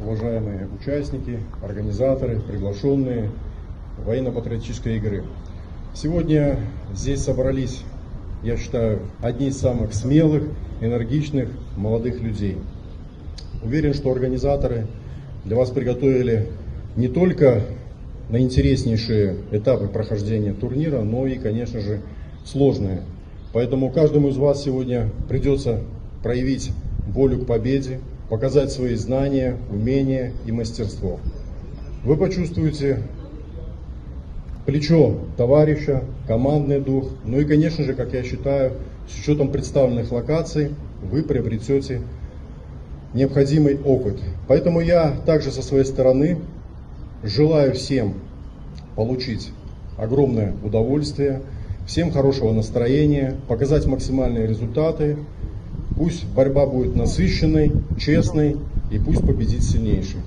уважаемые участники, организаторы, приглашенные военно-патриотической игры. Сегодня здесь собрались, я считаю, одни из самых смелых, энергичных, молодых людей. Уверен, что организаторы для вас приготовили не только наинтереснейшие этапы прохождения турнира, но и, конечно же, сложные. Поэтому каждому из вас сегодня придется проявить волю к победе, показать свои знания, умения и мастерство. Вы почувствуете плечо товарища, командный дух, ну и, конечно же, как я считаю, с учетом представленных локаций, вы приобретете необходимый опыт. Поэтому я также со своей стороны желаю всем получить огромное удовольствие, всем хорошего настроения, показать максимальные результаты. Пусть борьба будет насыщенной, честной и пусть победит сильнейший.